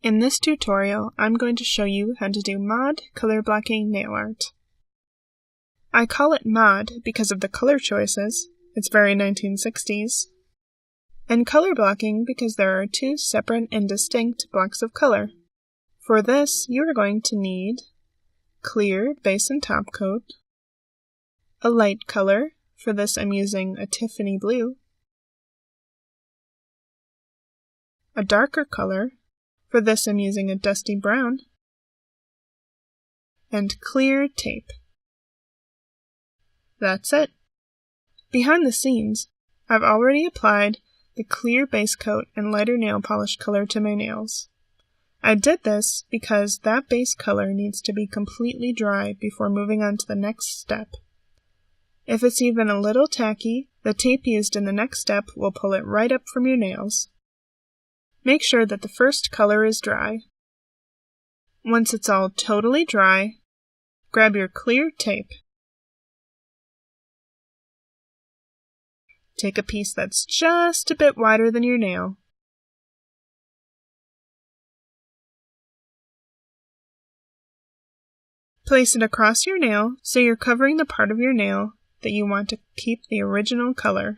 In this tutorial, I'm going to show you how to do mod color blocking nail art. I call it mod because of the color choices, it's very 1960s, and color blocking because there are two separate and distinct blocks of color. For this, you are going to need clear base and top coat, a light color, for this I'm using a Tiffany blue, a darker color, for this I'm using a dusty brown, and clear tape. That's it. Behind the scenes, I've already applied the clear base coat and lighter nail polish color to my nails. I did this because that base color needs to be completely dry before moving on to the next step. If it's even a little tacky, the tape used in the next step will pull it right up from your nails. Make sure that the first color is dry. Once it's all totally dry, grab your clear tape. Take a piece that's just a bit wider than your nail. Place it across your nail so you're covering the part of your nail that you want to keep the original color.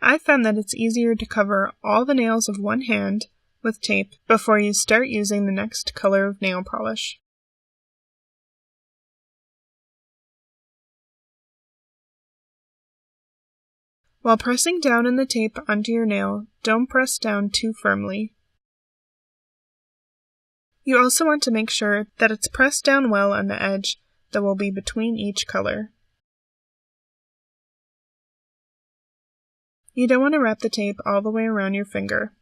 I found that it's easier to cover all the nails of one hand with tape before you start using the next color of nail polish. While pressing down in the tape onto your nail, don't press down too firmly. You also want to make sure that it's pressed down well on the edge that will be between each color. You don't want to wrap the tape all the way around your finger.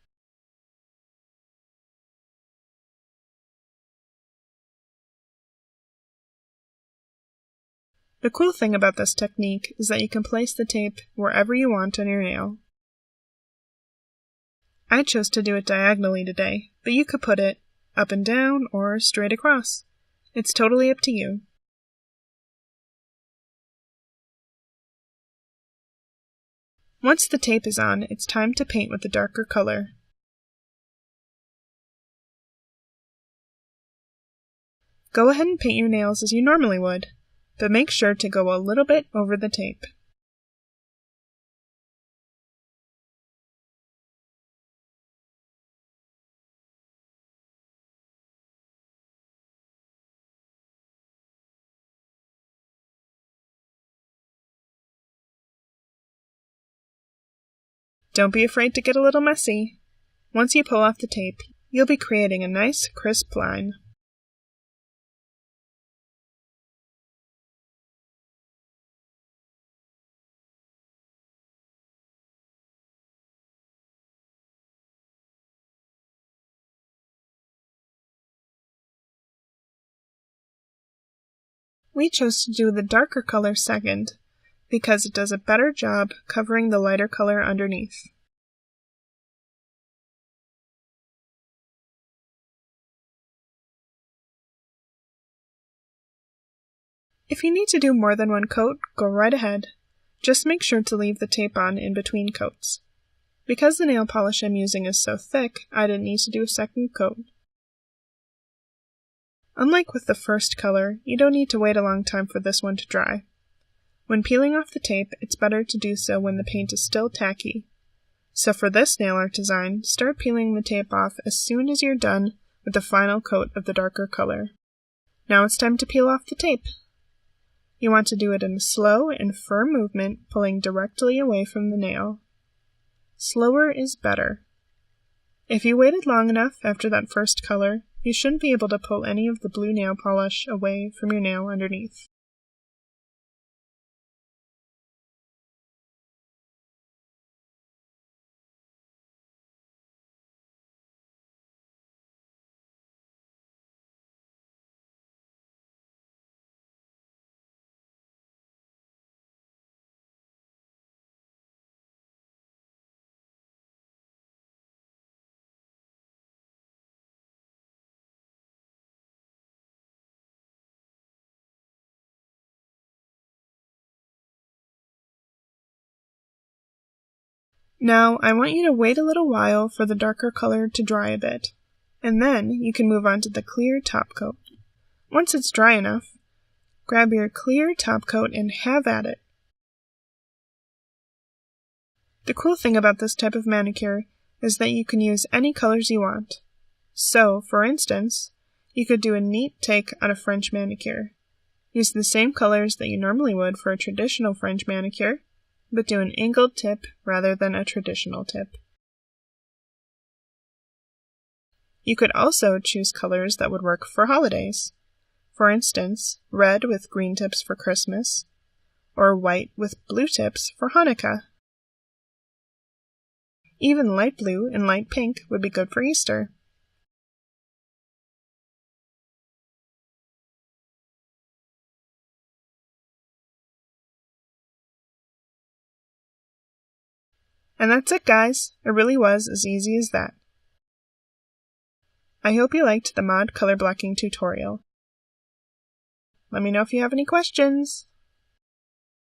The cool thing about this technique is that you can place the tape wherever you want on your nail. I chose to do it diagonally today, but you could put it up and down or straight across. It's totally up to you. Once the tape is on, it's time to paint with the darker color. Go ahead and paint your nails as you normally would, but make sure to go a little bit over the tape. Don't be afraid to get a little messy. Once you pull off the tape, you'll be creating a nice, crisp line. We chose to do the darker color second because it does a better job covering the lighter color underneath. If you need to do more than one coat, go right ahead. Just make sure to leave the tape on in between coats. Because the nail polish I'm using is so thick, I didn't need to do a second coat. Unlike with the first color, you don't need to wait a long time for this one to dry. When peeling off the tape, it's better to do so when the paint is still tacky. So for this nail art design, start peeling the tape off as soon as you're done with the final coat of the darker color. Now it's time to peel off the tape. You want to do it in a slow and firm movement, pulling directly away from the nail. Slower is better. If you waited long enough after that first color, you shouldn't be able to pull any of the blue nail polish away from your nail underneath. Now, I want you to wait a little while for the darker color to dry a bit, and then you can move on to the clear top coat. Once it's dry enough, grab your clear top coat and have at it. The cool thing about this type of manicure is that you can use any colors you want. So, for instance, you could do a neat take on a French manicure. Use the same colors that you normally would for a traditional French manicure, but do an angled tip rather than a traditional tip. You could also choose colors that would work for holidays. For instance, red with green tips for Christmas, or white with blue tips for Hanukkah. Even light blue and light pink would be good for Easter. And that's it, guys. It really was as easy as that. I hope you liked the mod color blocking tutorial. Let me know if you have any questions.